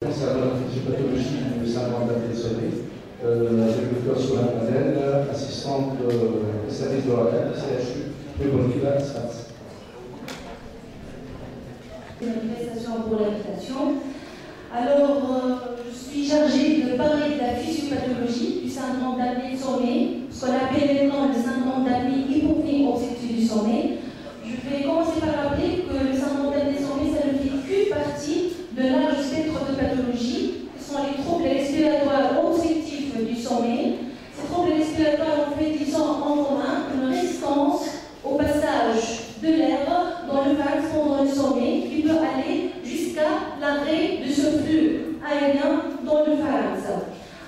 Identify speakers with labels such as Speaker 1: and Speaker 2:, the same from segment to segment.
Speaker 1: Concernant la physiopathologie du syndrome d'apnée de sommeil, la docteure Solange Madel, assistante au service de la CHU de Bonneville-Alsace.
Speaker 2: Manifestation pour l'invitation. Alors, je suis chargée de parler de la physiopathologie du syndrome d'apnée de sommeil, ce qu'on appelle maintenant le syndrome d'apnée hypopnée obstructive du sommeil. Je vais commencer par rappeler que le syndrome d'apnée de sommeil, ça ne fait qu'une partie de large spectre de pathologies, qui sont les troubles respiratoires obstructifs du sommeil. Ces troubles respiratoires, en fait, ils ont en commun une résistance au passage de l'air dans le pharynx pendant le sommeil, qui peut aller jusqu'à l'arrêt de ce flux aérien dans le pharynx.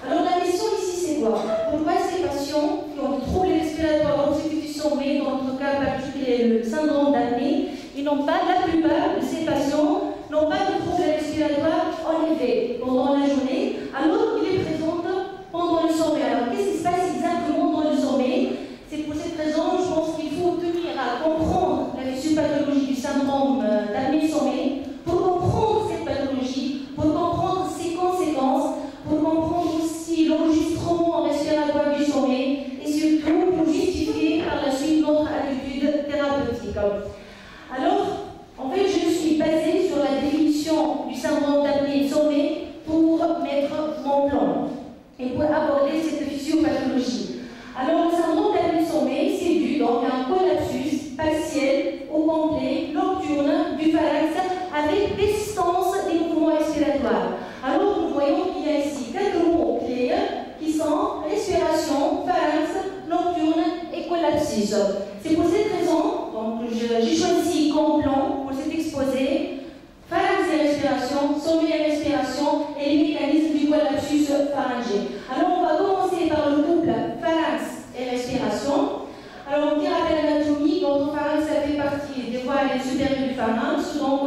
Speaker 2: Alors la question ici, c'est quoi? Pourquoi ces patients qui ont des troubles respiratoires obstructifs du sommeil, dans notre cas particulier le syndrome d'apnée, ils n'ont pas, la plupart de ces patients n'ont pas de troubles respiratoires en effet pendant la journée, alors qu'ils les présentent pendant le sommeil. Alors qu'est-ce qui se passe exactement dans le sommeil? C'est pour cette raison, je pense qu'il faut tenir à comprendre la physiopathologie du syndrome d'apnée de sommeil pour comprendre cette pathologie, pour comprendre ses conséquences, pour comprendre aussi l'enregistrement respiratoire du sommeil et surtout pour justifier par la suite notre attitude thérapeutique. Alors, en fait, je suis basée sur la définition du syndrome d'apnée de sommeil pour mettre mon plan et pour aborder cette physiopathologie. Alors, le syndrome d'apnée de sommeil, c'est dû donc à un collapsus partiel ou complet nocturne du pharynx avec persistance des mouvements respiratoires. Alors, nous voyons qu'il y a ici quelques mots clés qui sont respiration, pharynx, nocturne et collapsus. C'est pour cette raison, donc, j'ai choisi comme plan pour cet exposé pharynx et respiration, sommeil et respiration et les mécanismes du collapsus pharyngé. Alors, on va commencer par le couple pharynx et respiration. Alors, on dit rappel anatomie, notre pharynx ça fait partie des voies supérieures du pharynx. Donc,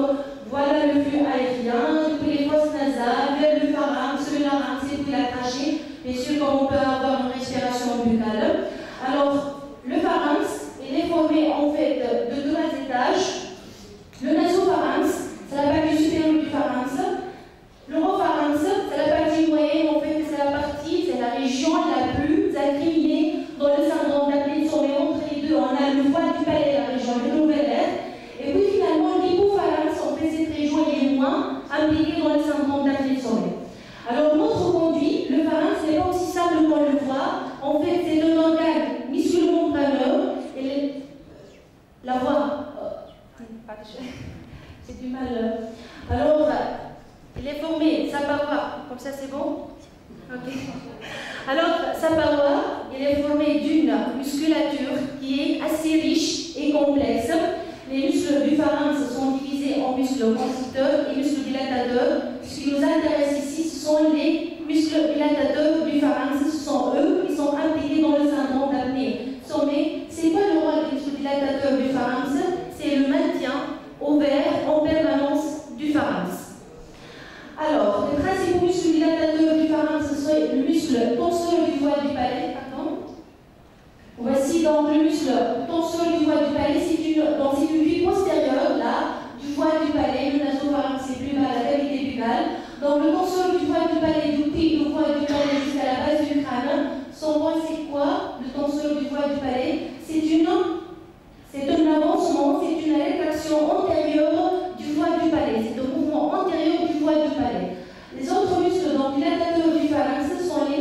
Speaker 2: voilà le flux aérien, depuis les fosses nasales, le pharynx, le larynx et puis la trachée. Bien sûr, comme on peut avoir une respiration buccale. Alors, le pharynx, il est formé en fait de deux étages. Le nasopharynx, c'est la partie supérieure du pharynx. L'oropharynx, c'est la partie moyenne, en fait, c'est la région la plus incriminée dans le syndrome d'apnée de sommeil. Entre les deux, on a le voile du palais, la région médullaire. Et puis finalement, l'hypopharynx, en fait, cette région est moins impliquée dans le syndrome d'apnée de sommeil. Alors, notre conduit, le pharynx n'est pas aussi simple qu'on le voit. En fait, c'est un organe musculo-membraneux. Et la voix, c'est du mal. Alors, il est formé, sa paroi, comme ça c'est bon? Ok. Alors, sa paroi, il est formé d'une musculature qui est assez riche et complexe. Les muscles du pharynx sont divisés en muscles contracteurs et muscles dilatateurs. Ce qui nous intéresse ici, ce sont les muscles dilatateurs du pharynx. Ce sont eux qui sont impliqués dans le syndrome d'apnée de sommeil. C'est quoi le rôle des muscles dilatateurs du pharynx? C'est le maintien ouvert en permanence du pharynx. Alors, les principaux muscles dilatateurs du pharynx sont le muscle tenseur du voile du palais. Voici donc le muscle tenseur du voile du palais. C'est une vue postérieure là, du voile du palais. Le nasopharynx c'est plus bas, la cavité buccale. Donc le tenseur du voile du palais, depuis le voile du palais jusqu'à la base du crâne. Son rôle c'est quoi? Le tenseur du voile du palais, c'est un avancement, c'est une rétraction antérieure du voile du palais. C'est un mouvement antérieur du voile du palais. Les autres muscles donc, dilatateurs du pharynx sont les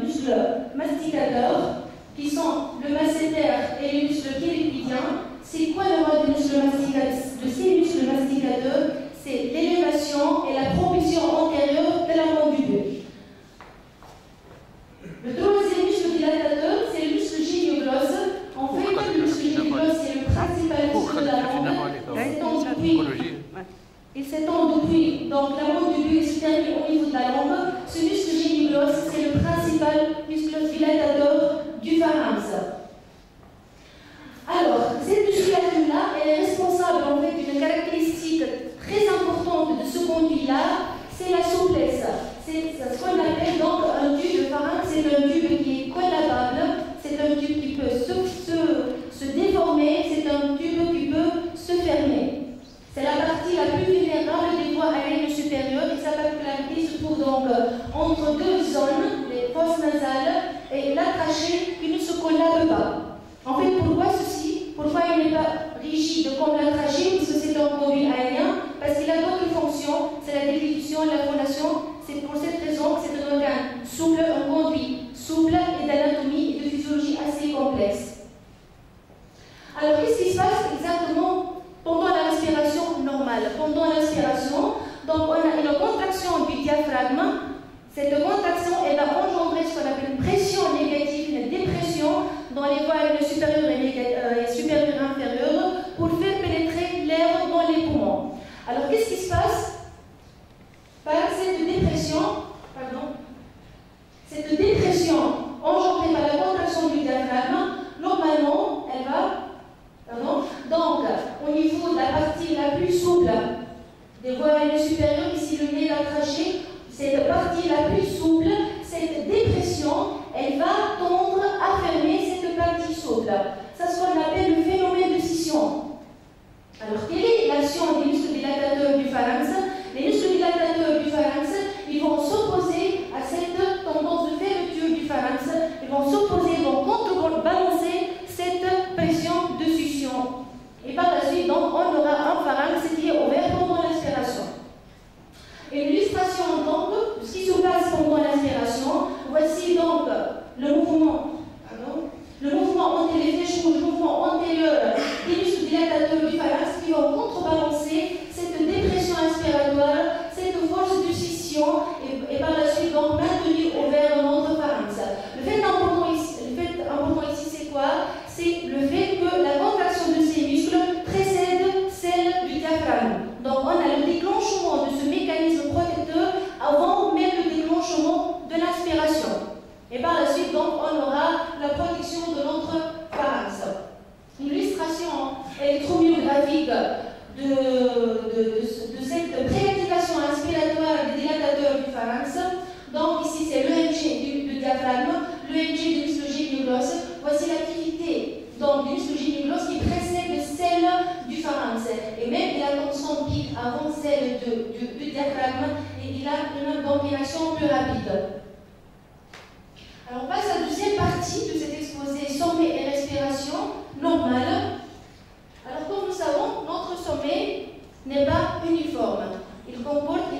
Speaker 2: muscles masticateurs, qui sont le masséter et les muscles pyrépidiens. C'est quoi le rôle des muscles masticateurs? De ces muscles masticateurs, c'est l'élévation et la propulsion antérieure de la mandibule. Le troisième muscle dilatateur, c'est le muscle gynoglosse. En fait, le muscle gynoglosse, c'est le principal muscle de la langue. Il s'étend depuis donc, la mandibule se termine au niveau de la langue. Ce muscle gynoglosse, c'est le principal muscle dilatateur du pharynx. Alors, cette musculature-là, elle est responsable en fait d'une caractéristique très importante de ce conduit-là, c'est la souplesse. C'est ce qu'on appelle donc un tube de pharynx, c'est un tube qui est collabable, c'est un tube qui peut se déformer, c'est un tube qui peut se fermer. C'est la partie la plus vulnérable des voies aériennes supérieures et sa particularité définition, la fondation, c'est pour cette raison que c'est un organe souple, un conduit souple et d'anatomie et de physiologie assez complexe. Alors, qu'est-ce qui se passe exactement pendant la respiration normale? Pendant l'inspiration, donc on a une contraction du diaphragme. Cette contraction, elle va engendrer ce qu'on appelle une pression négative, une dépression dans les voies supérieures et inférieures pour faire pénétrer l'air dans les poumons. Alors, qu'est-ce qui se passe? Par cette dépression engendrée par la contraction du diaphragme, normalement, elle va, donc au niveau de la partie la plus souple des voies supérieures, ici le nez, la trachée, cette partie la plus souple, cette dépression, elle va tendre à fermer cette partie souple. C'est ce qu'on appelle le phénomène de scission. Alors, quelle est l'action des muscles dilatateurs du pharynx? Les muscles dilatateurs du pharynx, ils vont s'opposer à cette tendance de fermeture du pharynx. Ils vont s'opposer, ils vont contrebalancer cette pression de succion. Et par la suite, donc, on aura un pharynx qui est ouvert pendant l'inspiration. Une illustration donc de ce qui se passe pendant l'inspiration. Voici donc le mouvement antérieur, le mouvement antérieur des muscles dilatateurs du pharynx qui vont contrebalancer cette dépression inspiratoire, cette force de scission et par la suite donc maintenir ouvert notre pharynx. Le fait important ici, c'est quoi? C'est le fait que la contraction de ces muscles précède celle du diaphragme. Donc on a le déclenchement de ce mécanisme protecteur avant même le déclenchement de l'inspiration. Et par la suite, donc, on aura la protection de notre pharynx. Une illustration électromyographique de cette préactivation inspiratoire des dilatateurs du pharynx. Donc ici, c'est l'EMG du diaphragme, l'EMG du muscle genioglosse. Voici l'activité du muscle genioglosse qui précède celle du pharynx. Et même il a son pic avant celle du diaphragme et il a une action plus rapide. Alors on passe à la deuxième partie de cet exposé sommeil et respiration normale. Alors comme nous savons, notre sommeil n'est pas uniforme. Il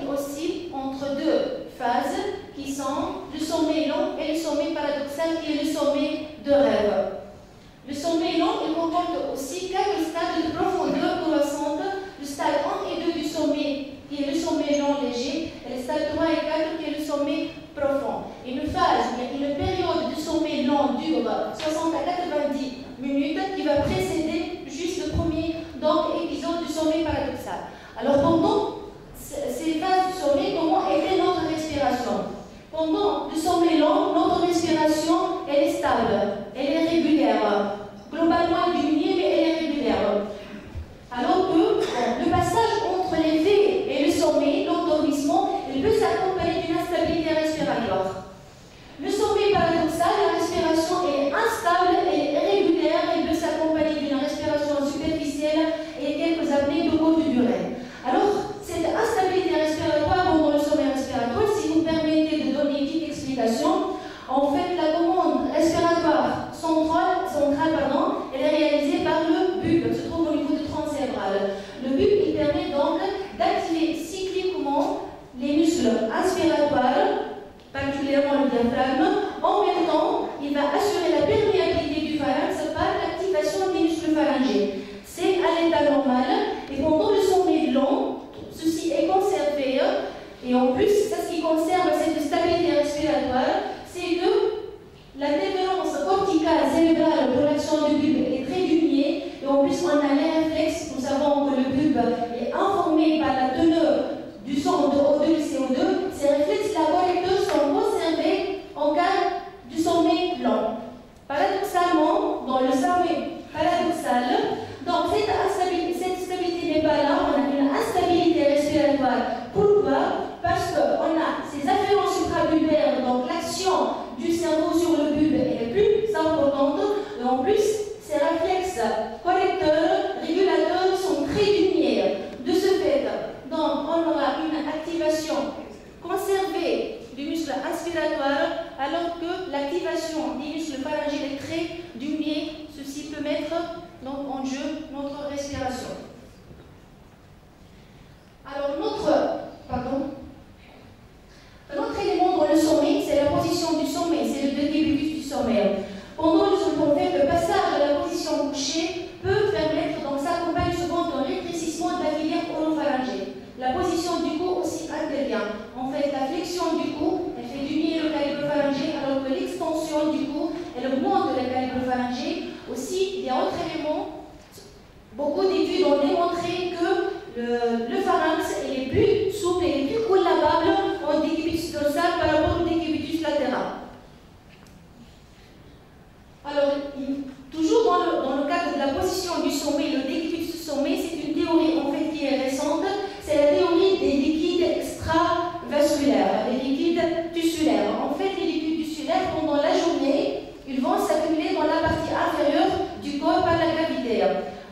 Speaker 2: oscille entre deux phases qui sont le sommeil long et le sommeil paradoxal qui est le sommeil de rêve. Le sommeil long, il comporte aussi 4 stades de profondeur croissante, le stade 1 et 2 du sommeil qui est le sommeil long léger, et le stade 3 et 4 qui est le sommeil profond. Une période de sommeil long dure 60 à 90 minutes qui va précéder juste le premier épisode du sommeil paradoxal. Alors pendant ces phases du sommeil, comment était notre respiration? Pendant le sommeil long, notre respiration, elle est stable, elle est régulière. Globalement, elle diminue, mais elle est régulière. Alors que le passage entre l'éveil et le sommeil, l'endormissement, il peut s'accompagner d'une instabilité respiratoire. Le sommeil paradoxal, la respiration est instable, elle est irrégulière, elle peut s'accompagner d'une respiration superficielle et quelques apnées de courte durée. Alors, cette instabilité respiratoire pendant le sommeil respiratoire, si vous permettez de donner une petite explication, en fait, la commande respiratoire centrale, elle est réalisée par le bulbe, se trouve au niveau du tronc cérébral. Le bulbe, il permet donc d'activer cycliquement les muscles inspiratoires, particulièrement le diaphragme. En même temps, il va assurer la perméabilité du pharynx par l'activation des muscles pharyngés. C'est à l'état normal, et pendant le sommeil long, ceci est conservé. Et en plus, ce qui conserve cette stabilité respiratoire, c'est que la déférence corticale cérébrale pour l'action du bulbe est très diminuée, et en plus, on a les réflexes. Nous savons que le bulbe est informé par la teneur du sang de O2 et CO2. Ces réflexes-là correcteurs sont conservés en cas du sommeil long. Paradoxalement, dans le sommeil paradoxal, donc cette stabilité n'est pas là, on a une instabilité respiratoire. Pourquoi? Parce qu'on a ces afférences suprabulbaires, donc l'action du cerveau sur le bulbe est plus importante, et en plus, ces réflexes correcteurs, régulateurs sont très diminués. De ce fait, donc, on aura une activation conservée du muscle inspiratoire, alors que l'activation des muscles pharyngés est très diminuée. Ceci peut mettre donc en jeu notre respiration. Alors, En fait, la flexion du cou, elle fait diminuer le calibre pharyngé, alors que l'extension du cou, elle augmente le calibre pharyngé. Aussi, il y a autre élément. Beaucoup d'études ont démontré que le pharynx est plus souple et plus collabable en décubitus dorsal par rapport au décubitus latéral. Alors, toujours dans le cadre de la position du sommet, le décubitus sommet, c'est une théorie en fait qui est récente. C'est la théorie des liquides extravasculaires, des liquides tissulaires. En fait, les liquides tissulaires, pendant la journée, ils vont s'accumuler dans la partie inférieure du corps par la gravité.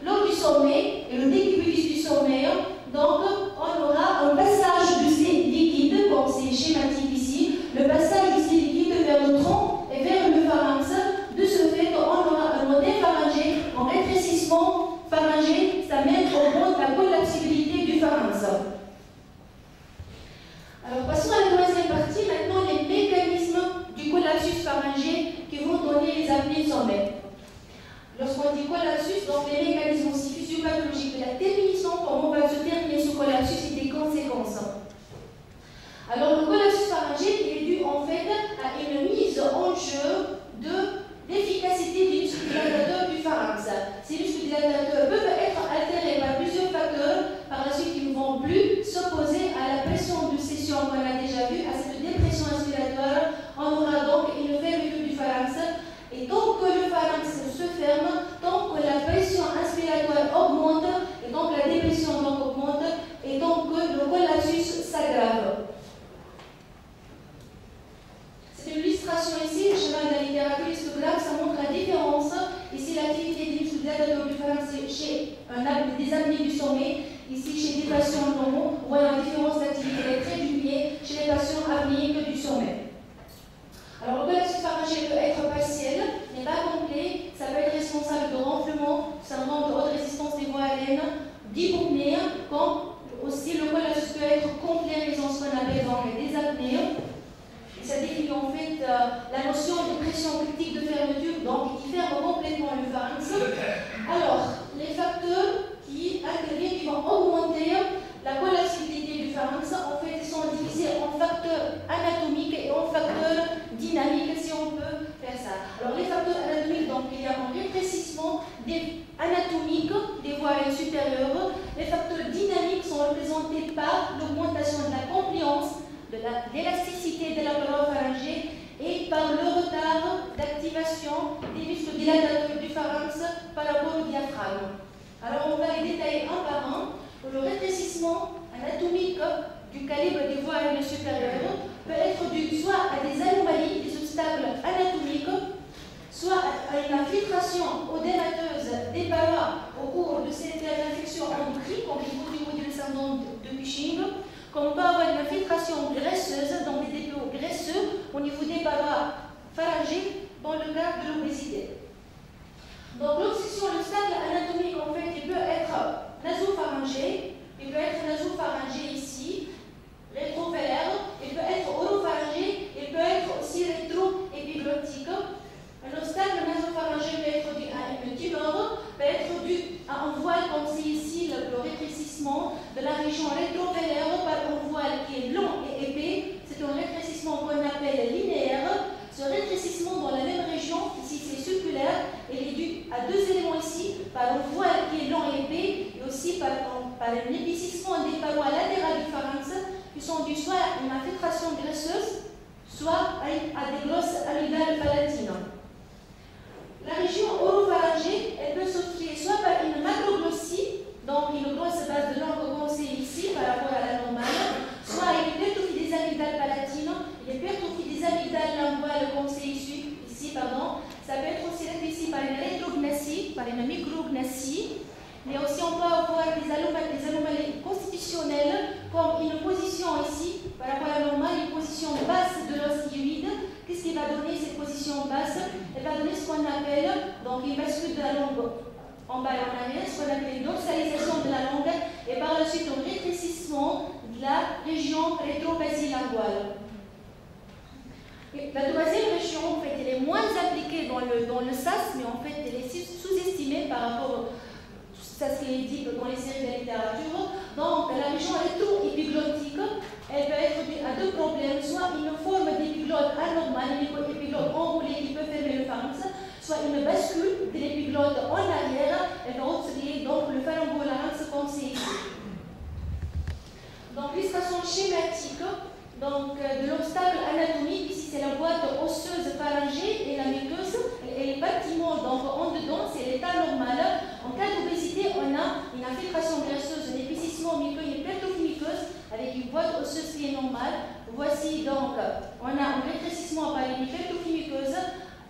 Speaker 2: Lors du sommet, et le décubitus du sommet, donc on aura un passage de ces liquides, comme c'est schématique ici, le passage de ces liquides vers le tronc et vers le pharynx. De ce fait, on aura un modèle pharyngé, un rétrécissement pharyngé, ça met en compte la collapsibilité du pharynx. Alors passons à la troisième partie, maintenant les mécanismes du collapsus pharyngé qui vont donner les apnées de sommet. Lorsqu'on dit collapsus, donc les mécanismes aussi physiopathologiques de la définition, comment on va se terminer ce collapsus et des conséquences. Alors le collapsus pharyngé est dû en fait à une mise en jeu de l'efficacité des muscles dilatateurs du pharynx. Ces muscles dilatateurs peuvent être altérés par plusieurs facteurs, par la suite ils ne vont plus s'opposer à la pression de cession qu'on a déjà vu, à cette dépression inspiratoire. On aura donc une fermeture du pharynx. Et tant que le pharynx se ferme, tant que la pression inspiratoire augmente, et donc la dépression donc augmente, et donc que le collapsus s'aggrave. C'est une illustration ici, le chemin de la littérature histogramme, ça montre la différence. Ici, l'activité des muscles dilatateurs du pharynx chez des apnées du sommet. Ici, chez des patients normaux, on voit la différence d'activité est très diminuée chez les patients apnéiques du sommet. Alors, le collapsus pharyngé peut être partiel, n'est pas complet, ça peut être responsable de renflement, syndrome de haute résistance des voies aériennes, d'hypopnée, comme aussi le collapsus peut être complet en faisant ce qu'on appelle des apnées. Et ça définit en fait la notion de pression critique de fermeture, donc qui ferme complètement le pharynx. Alors, les facteurs qui interviennent, qui vont augmenter la collapsibilité du pharynx, en fait, ils sont divisés en facteurs anatomiques et en facteurs dynamiques, si on peut faire ça. Alors, les facteurs anatomiques, donc, il y a un rétrécissement anatomique des voies supérieures. Les facteurs dynamiques sont représentés par l'augmentation de la compliance, de l'élasticité de la paroi pharyngée et par le retard d'activation des muscles dilatateurs du pharynx par rapport au diaphragme. Alors, on va les détailler un par un. Le rétrécissement anatomique du calibre des voies aériennes supérieures peut être dû soit à des anomalies, des obstacles anatomiques, soit à une infiltration odémateuse des parois au cours de cette infection endocrine, comme le syndrome de Cushing, comme on peut avoir une infiltration graisseuse dans des dépôts graisseux au niveau des parois pharyngées dans le cas de l'obésité. Donc l'obstruction, le stade anatomique, en fait, il peut être nasopharyngé, il peut être nasopharyngé ici, rétrovélaire, il peut être oropharyngé, il peut être aussi rétro-épiglottique. Un stade nasopharyngé peut être dû à une tumeur, peut être dû à un voile, comme c'est ici le rétrécissement de la région rétrovélaire par un voile qui est long et épais. C'est un rétrécissement qu'on appelle linéaire. Ce rétrécissement dans la même région, ici c'est circulaire, il est dû à deux éléments ici, par un voile qui est long et épais, et aussi par un épaississement des parois latérales du pharynx, qui sont dus soit à une infiltration graisseuse, soit à des grosses amygdales palatines. La région oropharyngée, elle peut s'offrir soit par une macroglossie, donc une grosse base de langue comme c'est ici par rapport à la normale, soit une hypertrophie des amygdales palatines, une hypertrophie des amygdales linguales comme c'est ici, pardon. Ça peut être aussi rétréci par une rétrognatsie, par une micrognatsie, mais aussi on peut avoir des anomalies constitutionnelles comme une position ici, par rapport à la normale, une position basse de l'os hyoïde. Qu'est-ce qui va donner cette position basse? Elle va donner ce qu'on appelle donc une bascule de la langue en bas et en arrière, ce qu'on appelle une dorsalisation de la langue, et par la suite un rétrécissement de la région rétro-basilinguale. La troisième région, en fait, elle est moins appliquée dans le SAS, mais en fait, elle est sous-estimée par rapport à ce qui est dit dans les séries de la littérature. Donc, la région rétro-épiglottique, elle peut être due à deux problèmes, soit une forme d'épiglotte anormale, une épiglotte enroulée qui peut fermer le pharynx, soit une bascule de l'épiglotte en arrière, elle va obstruer donc le pharyngolarynx comme c'est ici. Donc l'illustration schématique donc, de l'obstacle anatomique, ici c'est la boîte osseuse pharyngée et la muqueuse, et les bâtiments donc en dedans, c'est l'état normal. En cas d'obésité, on a une infiltration graisseuse, un épaississement muqueux, une hypertrophie muqueuse avec une boîte osseuse qui est normale. Voici donc, on a un rétrécissement par une hypertrophie muqueuse,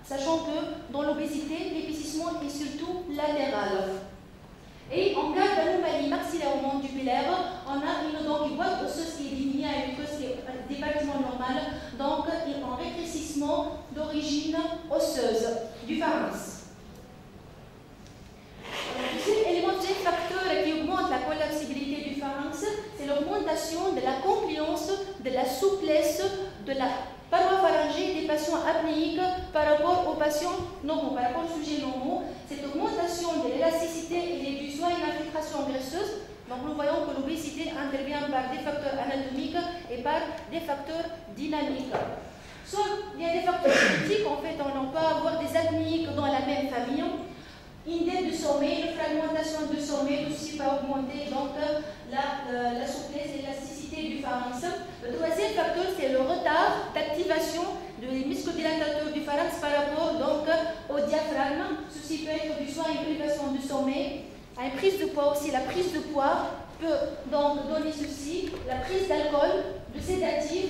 Speaker 2: sachant que dans l'obésité, l'épaississement est surtout latéral. Et en cas d'anomalie maxillaire ou mandibulaire, on a une boîte osseuse qui est diminuée à une muqueuse qui est des bâtiments normaux, donc un rétrécissement d'origine osseuse du pharynx. Le deuxième élément, deuxième facteur qui augmente la collapsibilité du pharynx, c'est l'augmentation de la compliance, de la souplesse, de la paroi pharyngée des patients apnéiques par rapport aux patients normaux, par rapport aux sujets normaux. Cette augmentation de l'élasticité est due soit à une infiltration graisseuse, donc nous voyons que l'obésité intervient par des facteurs anatomiques et par des facteurs dynamiques. Soit il y a des facteurs génétiques, en fait on peut avoir des apnéiques dans la même famille, une dette de sommeil, une fragmentation de sommeil aussi va augmenter donc la souplesse et l'élasticité du pharynx. Le troisième facteur, c'est le retard d'activation des muscles-dilatateurs du pharynx par rapport donc au diaphragme. Ceci peut être dû soit à une privation de sommeil, à une prise de poids aussi. La prise de poids peut donc donner ceci, la prise d'alcool, de sédatifs,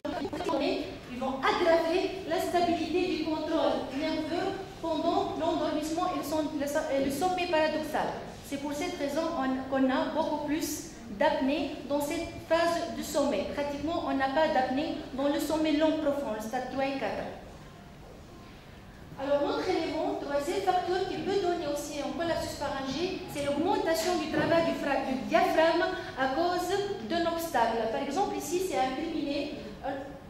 Speaker 2: ils vont aggraver la stabilité du contrôle nerveux pendant l'endormissement et le sommeil paradoxal. C'est pour cette raison qu'on a beaucoup plus d'apnée dans cette phase de sommeil. Pratiquement, on n'a pas d'apnée dans le sommeil long profond, le stade 3 et 4. Alors, notre élément, troisième facteur qui peut donner aussi un collapsus pharyngé, c'est l'augmentation du travail du diaphragme à cause d'un obstacle. Par exemple, ici, c'est incriminé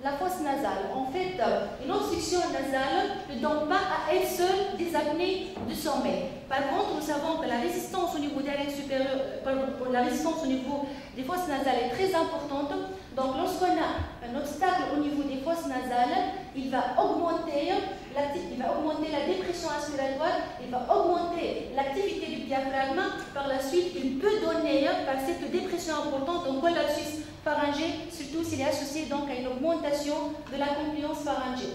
Speaker 2: la fosse nasale. En fait, une obstruction nasale ne donne pas à elle seule des apnées de sommeil. Par contre, nous savons que la résistance au niveau des arènes supérieures, la résistance au niveau des fosses nasales est très importante. Donc, lorsqu'on a un obstacle au niveau des fosses nasales, il va augmenter la dépression inspiratoire, il va augmenter l'activité du diaphragme. Par la suite, il peut donner, par cette dépression importante, un collapsus pharyngé, surtout s'il est associé donc à une augmentation de la compliance pharyngée.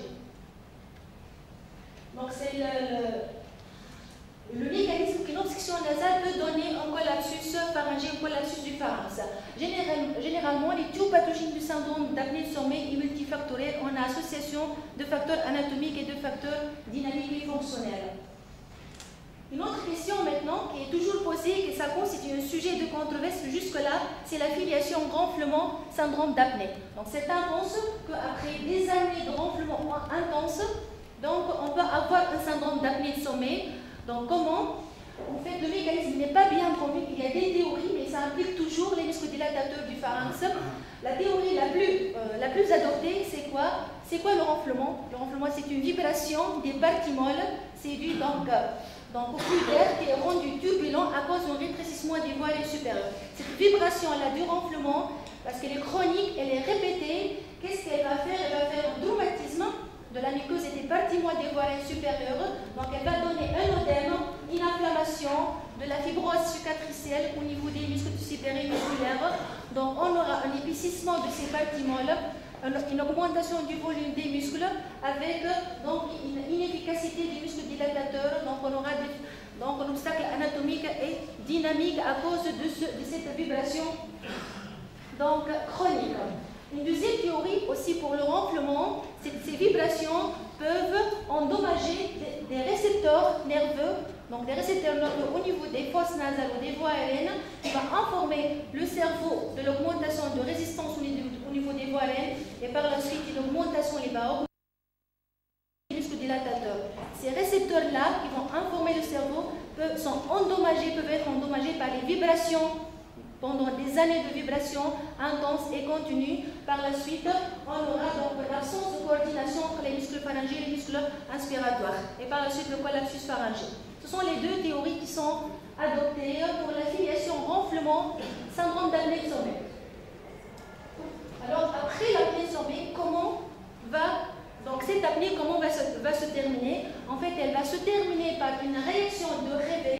Speaker 2: Donc, c'est le mécanisme qu'une obstruction nasale peut donner un collapsus pharyngé, un collapsus du pharynx. Généralement, les pathologies du syndrome d'apnée de sommeil est multifactorielle. On a association de facteurs anatomiques et de facteurs dynamiques et fonctionnels. Une autre question maintenant qui est toujours posée, que ça constitue un sujet de controverse jusque-là, c'est la filiation gonflement syndrome d'apnée. Donc certains pensent qu'après des années de gonflement intense, donc on peut avoir un syndrome d'apnée de sommeil. Donc comment? En fait, le mécanisme n'est pas bien connu. Il y a des théories, mais ça implique toujours les muscles-dilatateurs du pharynx. La théorie la plus adoptée, c'est quoi? C'est quoi le ronflement? Le ronflement, c'est une vibration des barquimoles. C'est dû donc au flux d'air qui est rendu turbulent à cause d'un rétrécissement des voies aériennes supérieures. Cette vibration-là du ronflement, parce qu'elle est chronique, elle est répétée, qu'est-ce qu'elle va faire? Elle va faire un traumatisme de la muqueuse et des parties des voies aériennes supérieures. Donc elle va donner un œdème, une inflammation, de la fibrose cicatricielle au niveau des muscles supérieurs. Donc on aura un épaississement de ces parties-là, une augmentation du volume des muscles avec donc une inefficacité des muscles dilatateurs. Donc on aura un obstacle anatomique et dynamique à cause de cette vibration donc chronique. Une deuxième théorie aussi pour le ronflement, c'est que ces vibrations peuvent endommager des récepteurs nerveux, donc des récepteurs nerveux au niveau des fosses nasales ou des voies aériennes, qui va informer le cerveau de l'augmentation de résistance au niveau des voies aériennes et par la suite une augmentation il va augmenter les muscles dilatateurs. Ces récepteurs-là qui vont informer le cerveau peuvent être endommagés par les vibrations pendant des années de vibrations intenses et continues. Par la suite, on aura donc l'absence de coordination entre les muscles pharyngés et les muscles inspiratoires. Et par la suite, le collapsus pharyngé. Ce sont les deux théories qui sont adoptées pour la filiation ronflement, syndrome d'apnée de sommeil. Alors, après l'apnée sommeil, cette apnée, comment va se terminer? En fait, elle va se terminer par une réaction de réveil.